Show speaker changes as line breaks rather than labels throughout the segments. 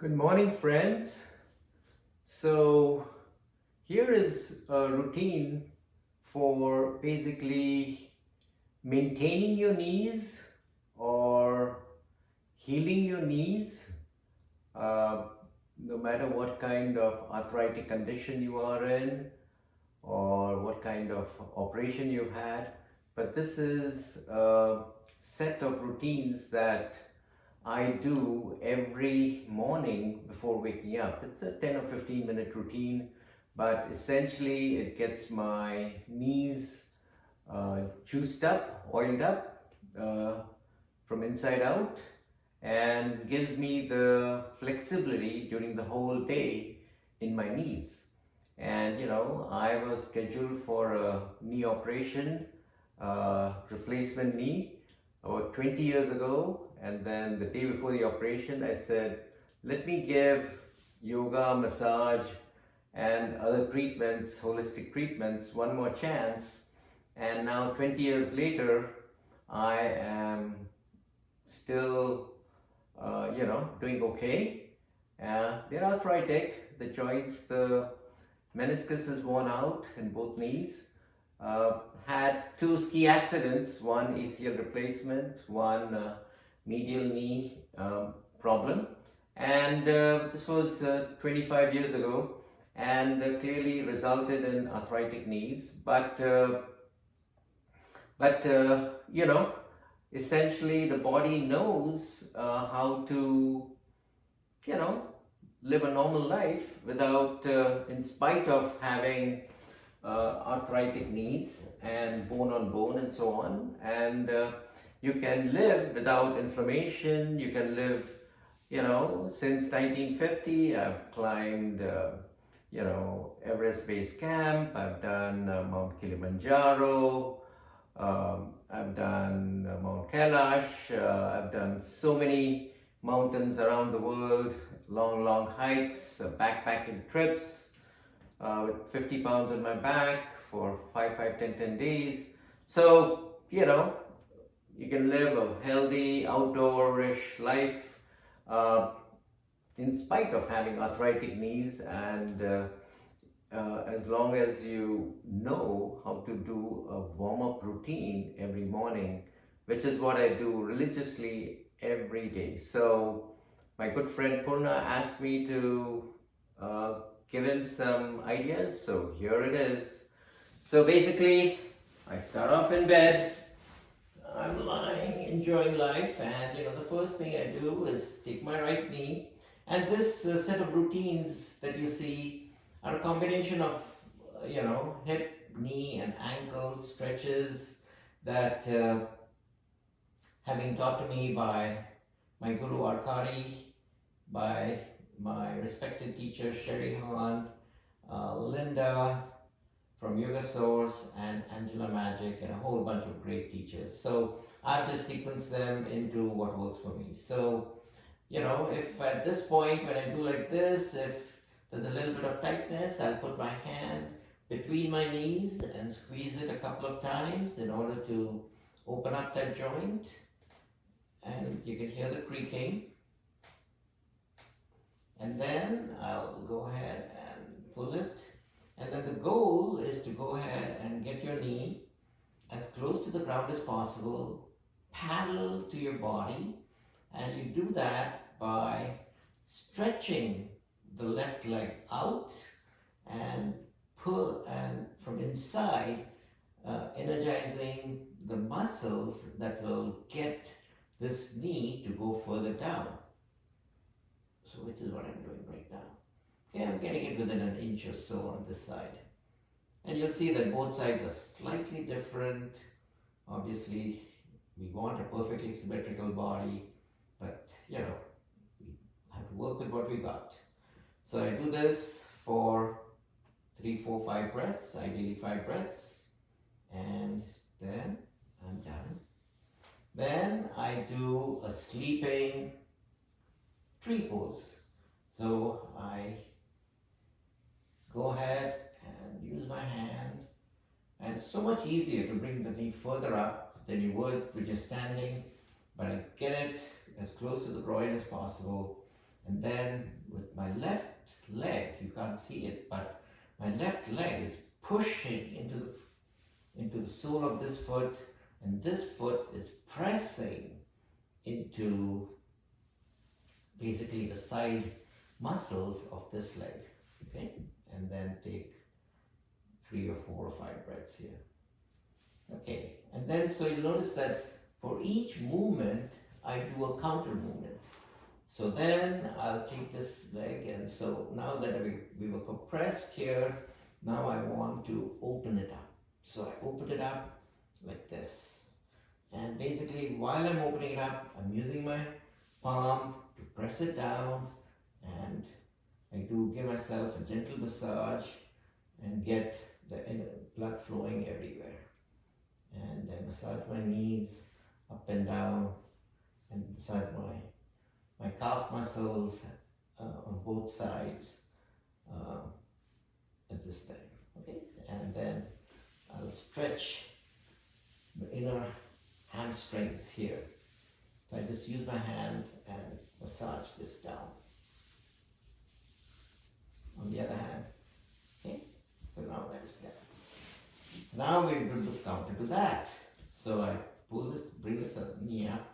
Good morning, friends. So, here is a routine for basically maintaining your knees or healing your knees, uh, no matter what kind of arthritic condition you are in or what kind of operation you've had. But this is a set of routines that I do every morning before waking up. It's a 10 or 15-minute routine, but essentially it gets my knees juiced up, oiled up uh, from inside out, and gives me the flexibility during the whole day in my knees. And I was scheduled for a knee operation, replacement knee, about 20 years ago. And then the day before the operation, I said, let me give yoga, massage, and other treatments, holistic treatments, one more chance. And now 20 years later, I am still, doing okay. They're arthritic, the joints, the meniscus is worn out in both knees. Had two ski accidents, one ACL replacement, one medial knee problem, and this was 25 years ago, and clearly resulted in arthritic knees. But essentially the body knows how to live a normal life without, in spite of having arthritic knees and bone on bone and so on. And you can live without inflammation. You can live, since 1950, I've climbed, Everest Base Camp. I've done Mount Kilimanjaro. I've done Mount Kailash. I've done so many mountains around the world, long hikes, backpacking trips, with 50 pounds on my back for 10 days. So, you can live a healthy, outdoor-ish life in spite of having arthritic knees, and as long as you know how to do a warm-up routine every morning, which is what I do religiously every day. So my good friend Purna asked me to give him some ideas, so here it is. So basically, I start off in bed. I'm lying, enjoying life, and the first thing I do is take my right knee. And this set of routines that you see are a combination of hip, knee, and ankle stretches that have been taught to me by my guru Arkari, by my respected teacher Sherry Han, Linda from Yoga Source, and Angela Magic, and a whole bunch of great teachers. So I've just sequenced them into what works for me. So if at this point when I do like this, if there's a little bit of tightness, I'll put my hand between my knees and squeeze it a couple of times in order to open up that joint. And you can hear the creaking. And then I'll go ahead and pull it. And then the goal is to go ahead and get your knee as close to the ground as possible, parallel to your body. And you do that by stretching the left leg out and pull, and from inside, energizing the muscles that will get this knee to go further down. So which is what I'm doing right now. Okay, I'm getting it within an inch or so on this side. And you'll see that both sides are slightly different. Obviously, we want a perfectly symmetrical body, but we have to work with what we got. So I do this for 3, 4, 5 breaths, ideally 5 breaths, and then I'm done. Then I do a sleeping tree pose. So I go ahead and use my hand, and it's so much easier to bring the knee further up than you would when you're standing, but I get it as close to the groin as possible, And then with my left leg, you can't see it, but my left leg is pushing into the sole of this foot, and this foot is pressing into basically the side muscles of this leg. Okay, and then take 3 or 4 or 5 breaths here. Okay, and then so you'll notice that for each movement I do a counter movement. So then I'll take this leg, and so now that we were compressed here, now I want to open it up. So I open it up like this. And basically while I'm opening it up, I'm using my palm to press it down, and I do give myself a gentle massage and get the blood flowing everywhere. And I massage my knees up and down, and massage my calf muscles on both sides at this time. Okay, and then I'll stretch the inner hamstrings here. So I just use my hand and massage this down. On the other hand, okay, so now that is that. Now we do the counter to that. So I pull this, bring this knee up.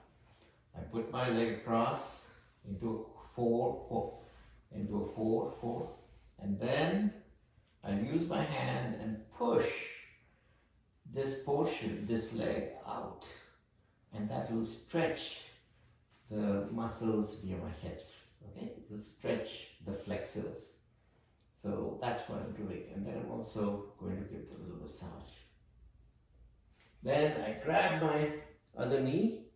I put my leg across into a 4, into a 4, 4, and then I use my hand and push this portion, this leg out, and that will stretch the muscles near my hips. Okay, it will stretch the flexors. So that's what I'm doing, and then I'm also going to give a little massage. Then I grab my other knee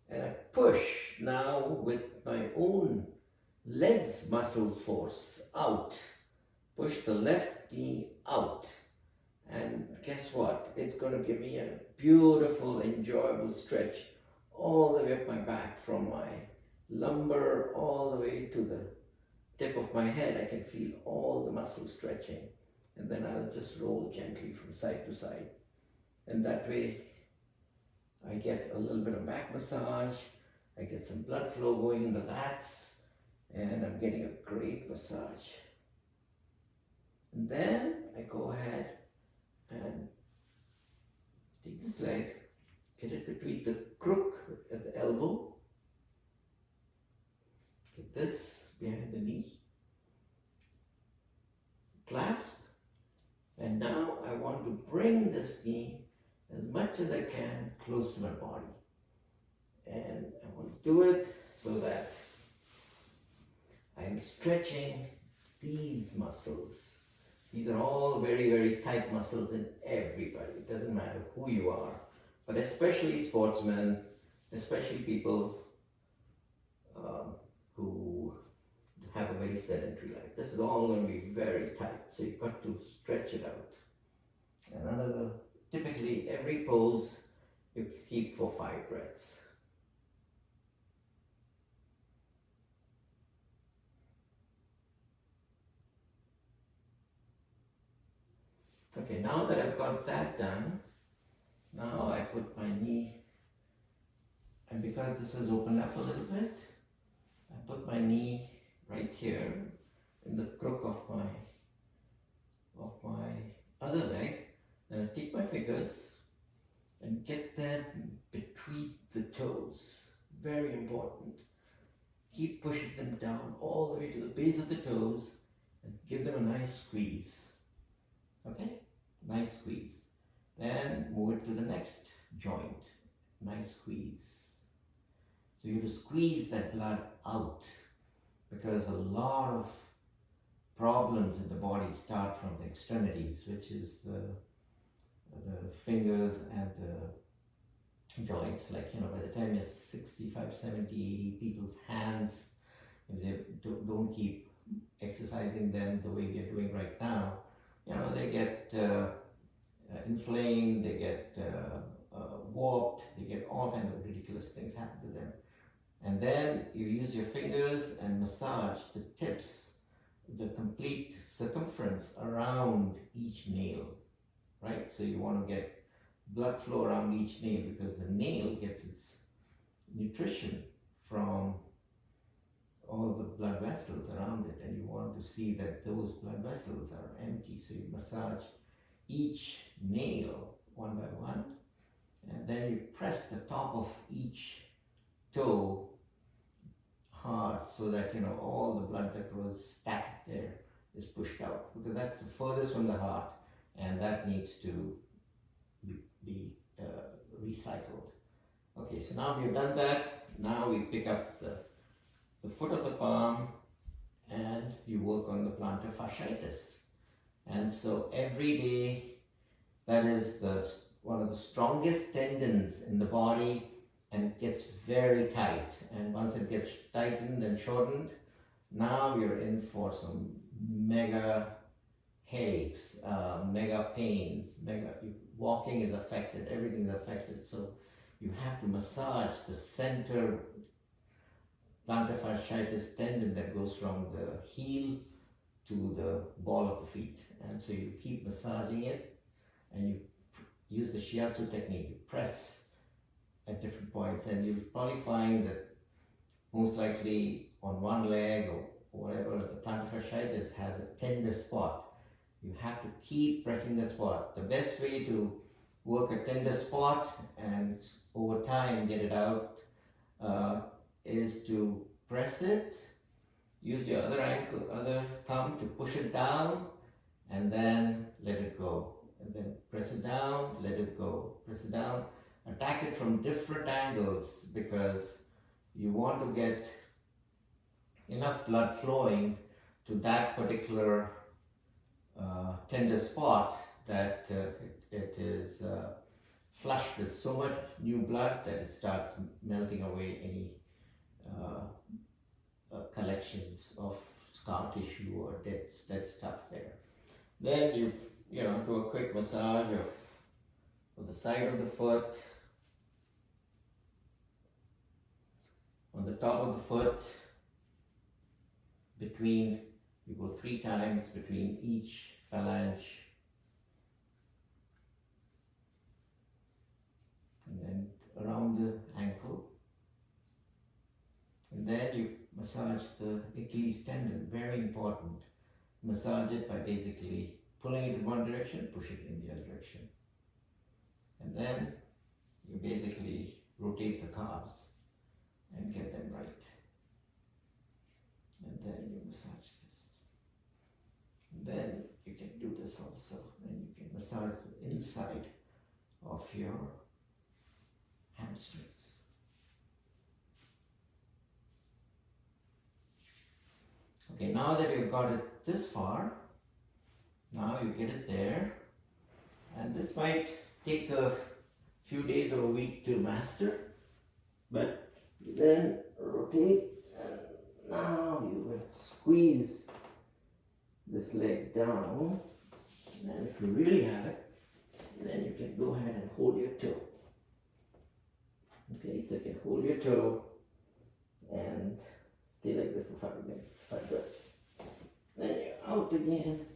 and I push now with my own legs muscle force out. Push the left knee out, and guess what? It's going to give me a beautiful, enjoyable stretch all the way up my back, from my lumbar all the way to the tip of my head. I can feel all the muscles stretching, and then I'll just roll gently from side to side, and that way I get a little bit of back massage, I get some blood flow going in the lats, and I'm getting a great massage. And then I go ahead and take this leg, get it between the crook at the elbow, get this behind the knee, clasp, and now I want to bring this knee as much as I can close to my body. And I want to do it so that I'm stretching these muscles. These are all very, very tight muscles in everybody. It doesn't matter who you are, but especially sportsmen, especially people who have a very sedentary life. This is all going to be very tight, so you've got to stretch it out. Typically every pose you keep for 5 breaths. Okay, now that I've got that done, now I put my knee, and because this has opened up a little bit, I put my knee right here in the crook of my other leg. Then I take my fingers and get them between the toes. Very important. Keep pushing them down all the way to the base of the toes and give them a nice squeeze. Okay? Nice squeeze. Then move it to the next joint. Nice squeeze. So you have to squeeze that blood out, because a lot of problems in the body start from the extremities, which is the fingers and the joints. Like, by the time you're 65, 70, 80, people's hands, if they don't keep exercising them the way we are doing right now, they get inflamed, they get warped, they get all kinds of ridiculous things happen to them. And then you use your fingers and massage the tips, the complete circumference around each nail, right? So you want to get blood flow around each nail, because the nail gets its nutrition from all the blood vessels around it, and you want to see that those blood vessels are empty. So you massage each nail one by one, and then you press the top of each toe hard so that all the blood that was stacked there is pushed out, because that's the furthest from the heart, and that needs to be recycled. Okay, so now we've done that. Now we pick up the foot of the palm and you work on the plantar fasciitis. And so every day, that is one of the strongest tendons in the body, and it gets very tight. And once it gets tightened and shortened, now we're in for some mega headaches, mega pains, walking is affected, everything is affected. So you have to massage the center plantar fasciitis tendon that goes from the heel to the ball of the feet. And so you keep massaging it, and you use the shiatsu technique. You press at different points, and you'll probably find that most likely on one leg or whatever, the plantar fasciitis has a tender spot. You have to keep pressing that spot. The best way to work a tender spot and over time get it out is to press it, use your other thumb to push it down, and then let it go. And then press it down, let it go, press it down. Attack it from different angles, because you want to get enough blood flowing to that particular tender spot that it is flushed with so much new blood that it starts melting away any collections of scar tissue or dead stuff there. Then you do a quick massage of the side of the foot, on the top of the foot, you go 3 times between each phalange, and then around the ankle, and then you massage the Achilles tendon. Very important. Massage it by basically pulling it in one direction, push it in the other direction, and then you basically rotate the calves and get them right, and then you massage this, and then you can do this also, and you can massage the inside of your hamstrings. Okay, now that you've got it this far, now you get it there, and this might take a few days or a week to master, but then rotate, and now you will squeeze this leg down, and if you really have it, then you can go ahead and hold your toe. Okay, so you can hold your toe and stay like this for 5 minutes, 5 breaths. Then you're out again,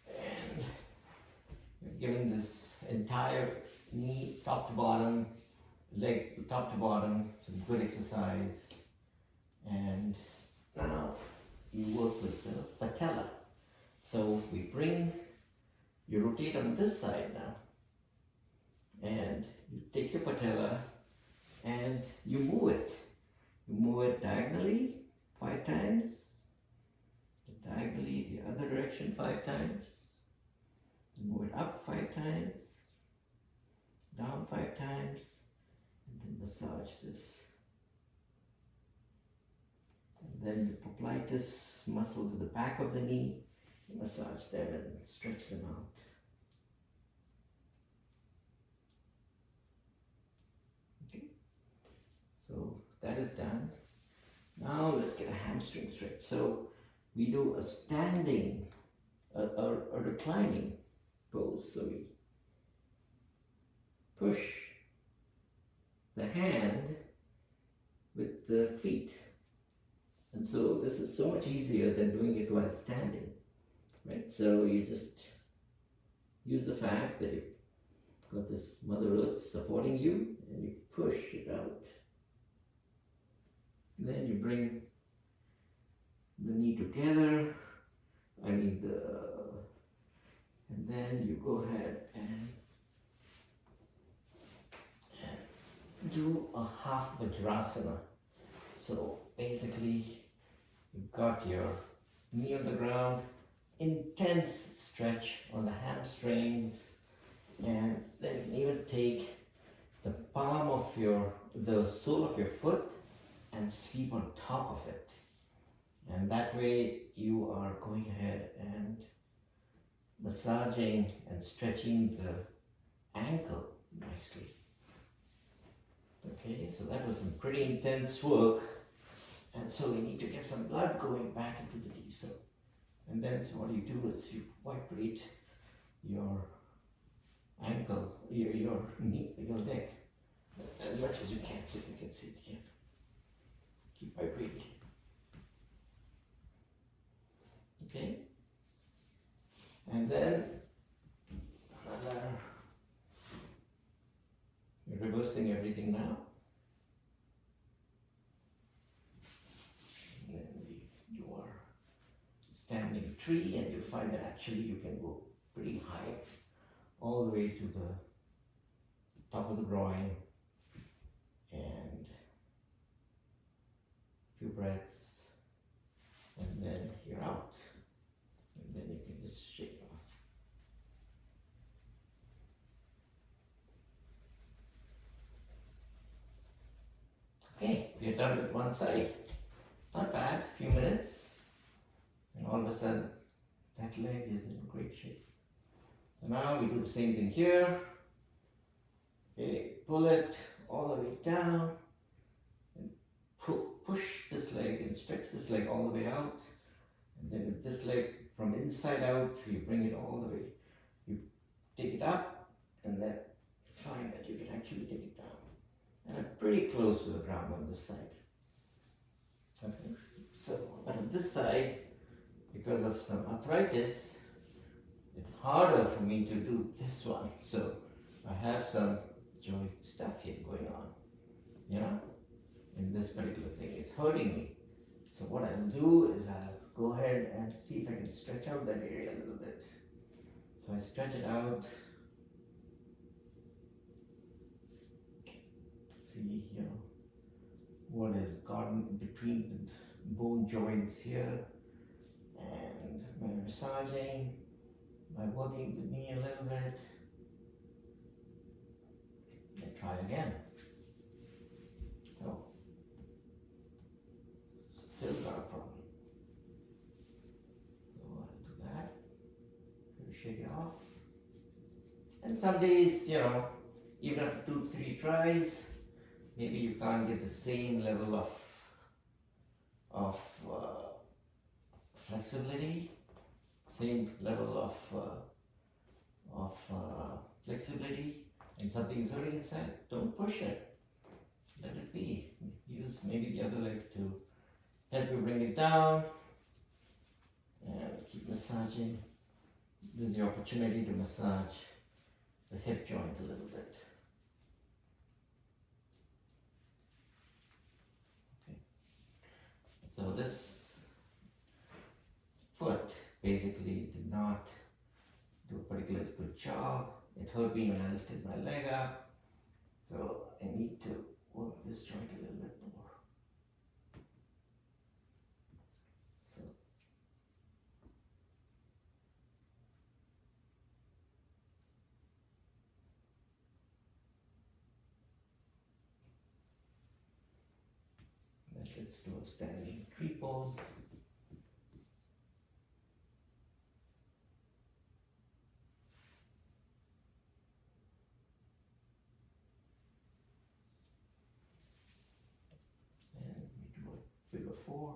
and you're giving this entire knee, top to bottom, leg top to bottom, some good exercise. And now you work with the patella. So you rotate on this side now, and you take your patella and you move it. You move it diagonally 5 times, diagonally the other direction 5 times, you move it up 5 times, down 5 times, and then massage this. And then the popliteus muscles at the back of the knee, you massage them and stretch them out. Okay, so that is done. Now let's get a hamstring stretch. So we do a standing, a reclining pose. So we push the hand with the feet. And so this is so much easier than doing it while standing, right? So you just use the fact that you've got this Mother Earth supporting you, and you push it out. Then you bring the knee together. And then you go ahead and do a half Vajrasana. So basically, you've got your knee on the ground, intense stretch on the hamstrings, and then you can even take the the sole of your foot and sleep on top of it. And that way you are going ahead and massaging and stretching the ankle nicely. Okay, so that was some pretty intense work. And so we need to get some blood going back into the knee. So, and then so what you do is you vibrate your ankle, your knee, your leg as much as you can, so you can see it here. Keep vibrating. Okay? And then another, you're reversing everything now. And then you are standing tree, and you find that actually you can go pretty high, all the way to the top of the groin, and a few breaths, and then you're out. And then you can just shake it off. Okay, we're done with one side. Not bad, few minutes. And all of a sudden, that leg is in great shape. So now we do the same thing here. Okay, pull it all the way down. And push this leg and stretch this leg all the way out. And then with this leg from inside out, you bring it all the way. You take it up, and then find that you can actually take it down. And I'm pretty close to the ground on this side. Okay, so but on this side, because of some arthritis, it's harder for me to do this one. So I have some joint stuff here going on, you know, in this particular thing. It's hurting me. So what I'll do is I'll go ahead and see if I can stretch out that area a little bit. So I stretch it out. See, you know, what is gotten between the bone joints here, and by massaging, by working the knee a little bit. And try again. So, still got a problem. So I'll do that. Shake it off. And some days, you know, even after 2-3 tries, maybe you can't get the same level of flexibility, same level of flexibility, and something is hurting inside. Don't push it. Let it be. Use maybe the other leg to help you bring it down, and keep massaging. This is the opportunity to massage the hip joint a little bit. Okay. So this foot basically did not do a particularly good job. It hurt me when I lifted my leg up. So I need to work this joint a little bit more. So let's do a standing tree pose. And we do a figure 4.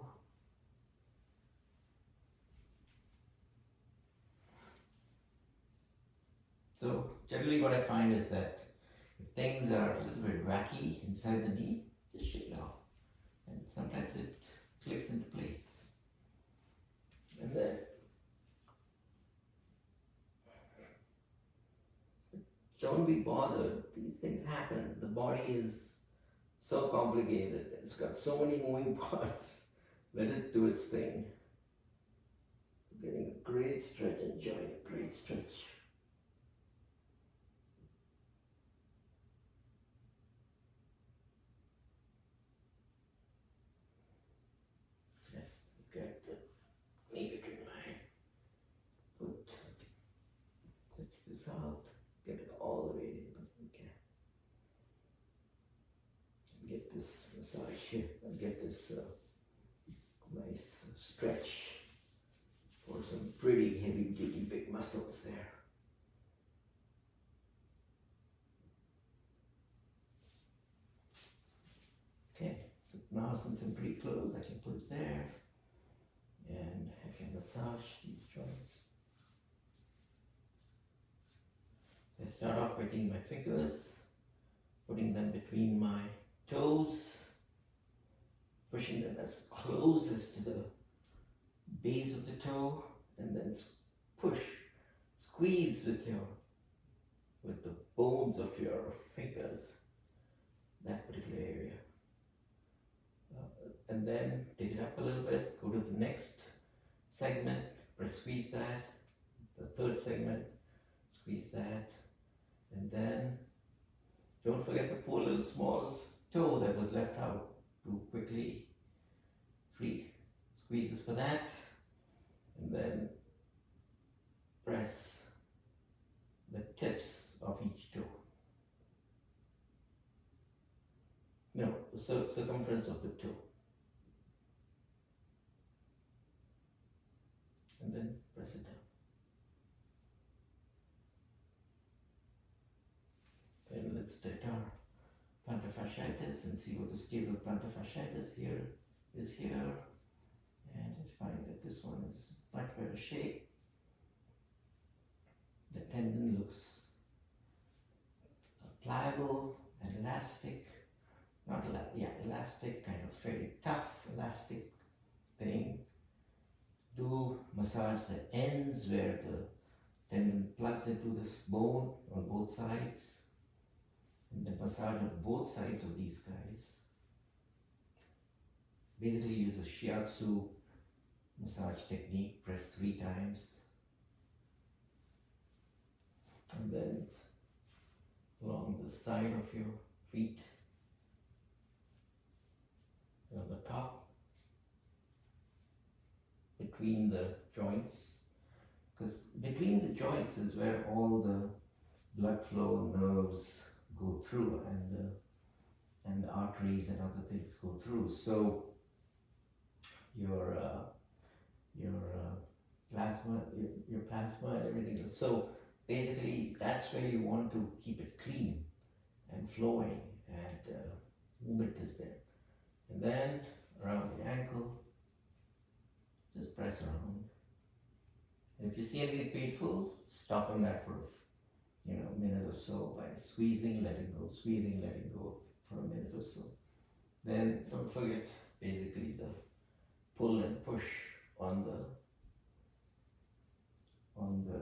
So generally what I find is that if things are a little bit wacky inside the knee, just shake it off. And sometimes it clicks into place. And then don't be bothered. These things happen. The body is so complicated. It's got so many moving parts. Let it do its thing. Getting a great stretch, enjoying a great stretch. Get the knee between my foot. Stretch this out. Get it all the way in. Okay. Get this massage here and get this nice stretch for some pretty heavy duty big muscles there. Okay, so now since I'm pretty close, I can put it there and I can massage these joints. So I start off by taking my fingers, putting them between my toes, pushing them as close as to the base of the toe, and then squeeze with the bones of your fingers, that particular area. And then take it up a little bit, go to the next segment, squeeze that, the third segment, squeeze that, and then don't forget to pull a little small toe that was left out too quickly. 3 squeezes for that, and then press the tips of each toe. No, the circumference of the toe. And then press it down. Then let's take our plantar fasciitis and see what the state of plantar fasciitis here is here. And I find that this one is much better shape. The tendon looks pliable and elastic. Elastic, kind of fairly tough, elastic thing. Do massage the ends where the tendon plugs into this bone on both sides. And then massage on both sides of these guys. Basically use a shiatsu massage technique, press 3 times. And then along the side of your feet, on the top, between the joints, because between the joints is where all the blood flow, nerves go through, and the arteries and other things go through. So your plasma and everything else. So basically that's where you want to keep it clean and flowing, and movement is there. And then around the ankle, just press around. And if you see anything painful, stop on that for a minute or so by squeezing, letting go for a minute or so. Then don't forget basically the pull and push on the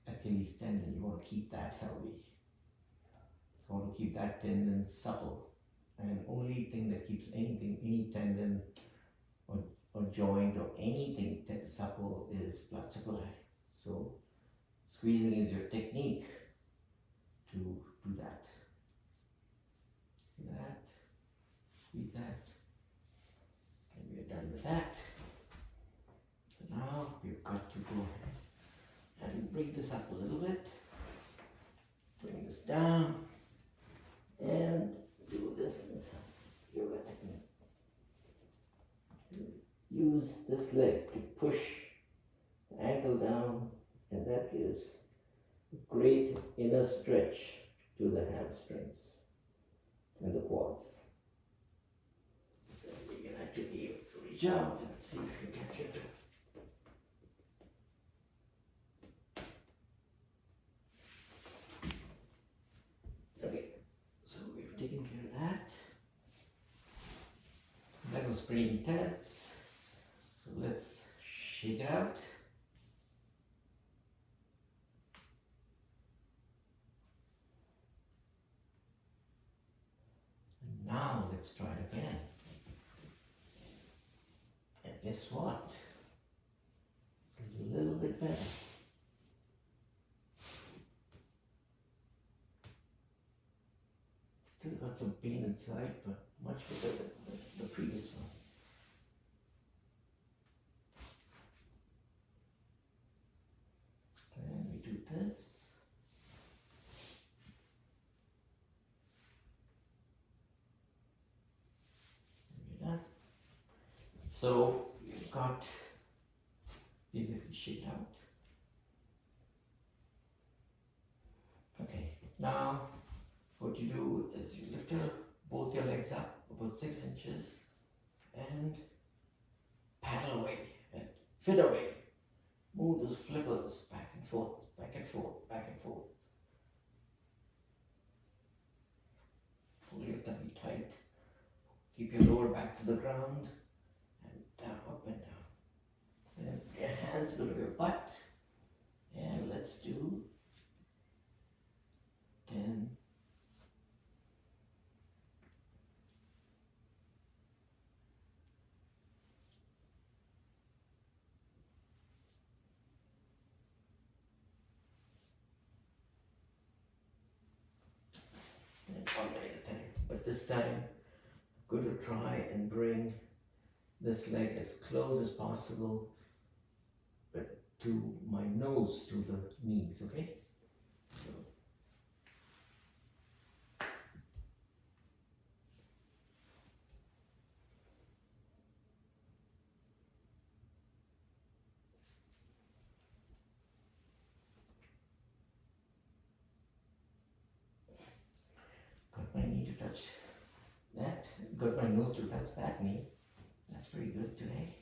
Achilles tendon. You want to keep that healthy. You want to keep that tendon supple. And only thing that keeps any tendon or joint or anything supple is blood supply. So squeezing is your technique to do that. Squeeze that. And we are done with that. So now we've got to go ahead and bring this up a little bit. Bring this down and do this in some yoga technique. Use this leg to push the ankle down, and that gives a great inner stretch to the hamstrings and the quads. Then we can actually reach out and see if we can catch it. Okay, so we've taken care of that. That was pretty intense. So let's shake it out. And let's try it again. And guess what? It's a little bit better. Still got some pain inside, but much better than the previous one. And we do this. And we're done. So we've got basically shake out. Okay, now what you do is you lift both your legs up about 6 inches and paddle away and fit away. Move those flippers back and forth, back and forth, back and forth. Pull your tummy tight. Keep your lower back to the ground and down, up and down. Then your hands go to your butt. And let's do 10. And one leg at a time. But this time, I'm going to try and bring this leg as close as possible but to my nose, to the knees, okay? So. Got my knee to touch that, got my nose to touch that knee. That's pretty good today.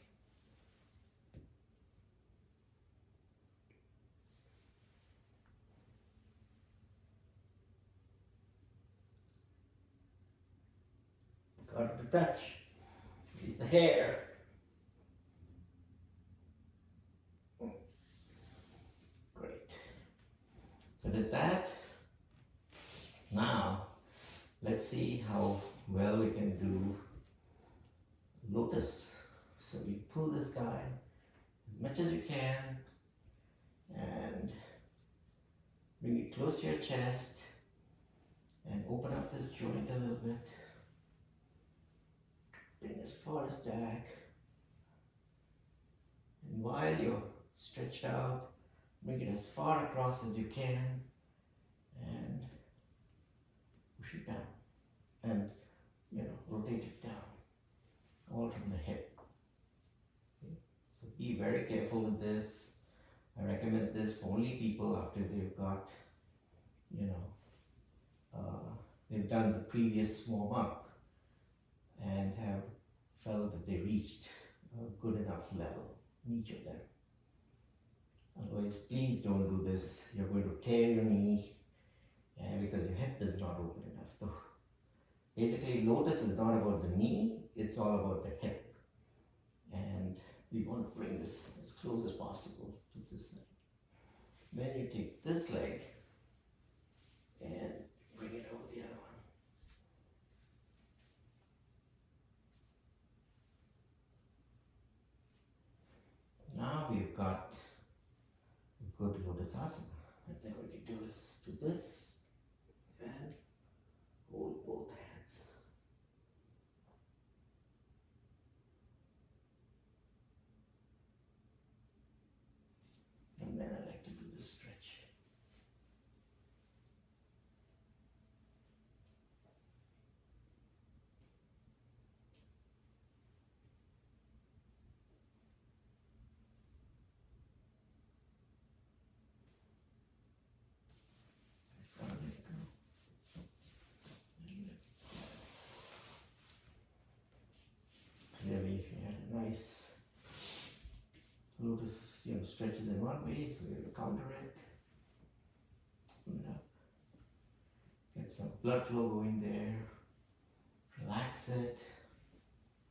Got it to touch. It's the hair. Great. So did that. Now, let's see how well we can do Lotus. So we pull this guy as much as you can and bring it close to your chest and open up this joint a little bit. Bring as far as back. And while you're stretched out, bring it as far across as you can and push it down. And rotate it down, all from the hip. Okay? So be very careful with this. I recommend this for only people after they've got, they've done the previous warm up and have felt that they reached a good enough level, each of them. Otherwise, please don't do this. You're going to tear your knee because your hip is not open enough. So basically, Lotus is not about the knee, it's all about the hip. And we want to bring this as close as possible to this side. Then you take this leg and bring it over the other one. Now we've got a good Lotus asana. And then what we do is do this and hold both hands. And then I like to do this stretch. Clearly, if you had a nice Lotus, stretches in one way, so we have to counter it. Get some blood flow going there. Relax it.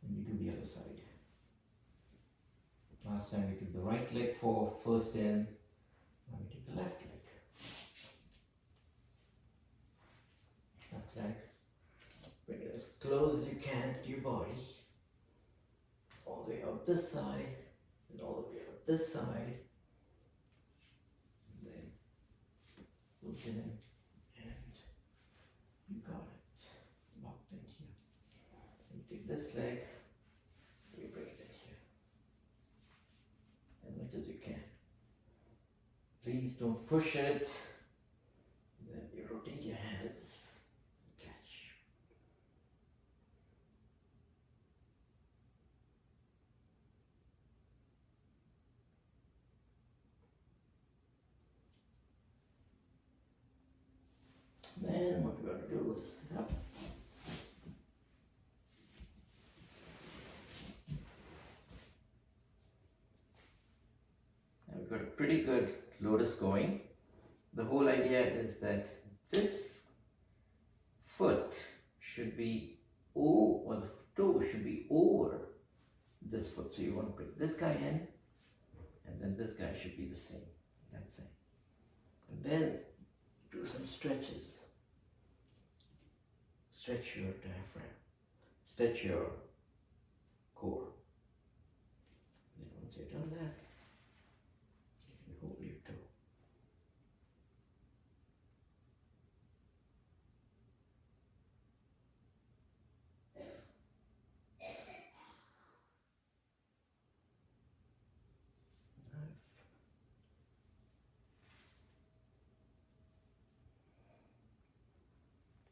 And we do the other side. Last time we took the right leg for first in. Now we take the left leg. Left leg. Bring it as close close as you can to your body. All the way up this side and all the way up this side. And then pull it in and you got it. Locked in here. And take this leg, you bring it in here. As much as you can. Please don't push it. Then you rotate your hands. Catch. Then what we're going to do is sit up. And we've got a pretty good lotus going. The whole idea is that this foot should be or the toe should be over this foot. So you want to bring this guy in, and then this guy should be the same. That's it. And then do some stretches. Stretch your diaphragm. Stretch your core. And once you've done that, you can hold your toe.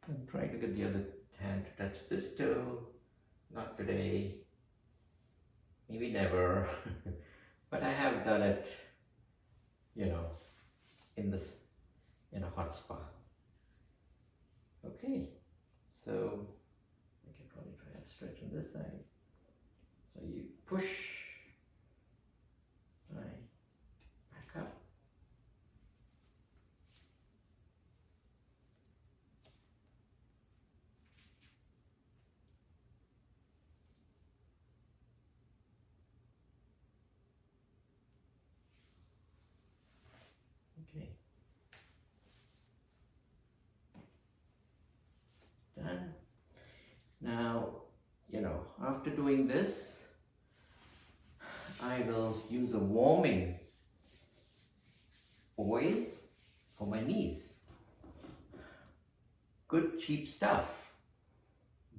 I'm trying to get the other hand to touch this toe. Not today. Maybe never. But I have done it, you know, in a hot spa. Okay. So I can probably try a stretch on this side. So you push, right, back up. Okay. Done. Now, you know, after doing this, I will use a warming oil for my knees. Good cheap stuff,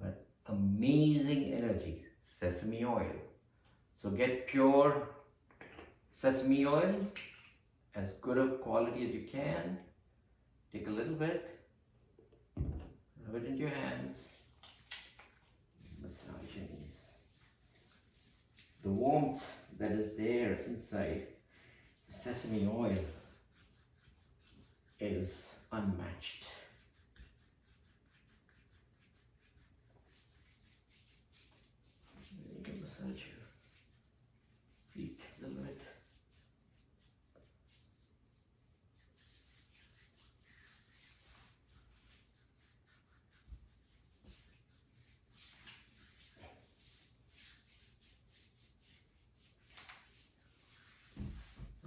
but amazing energy, sesame oil. So get pure sesame oil, as good a quality as you can. Take a little bit, rub it into your hands, massage your knees. The warmth that is there inside the sesame oil is unmatched. You can massage your feet a little bit.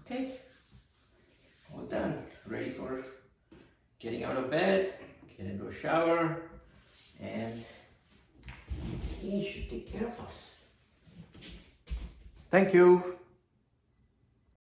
Okay, all done, ready for getting out of bed, get into a shower, and he should take care of us. Thank you.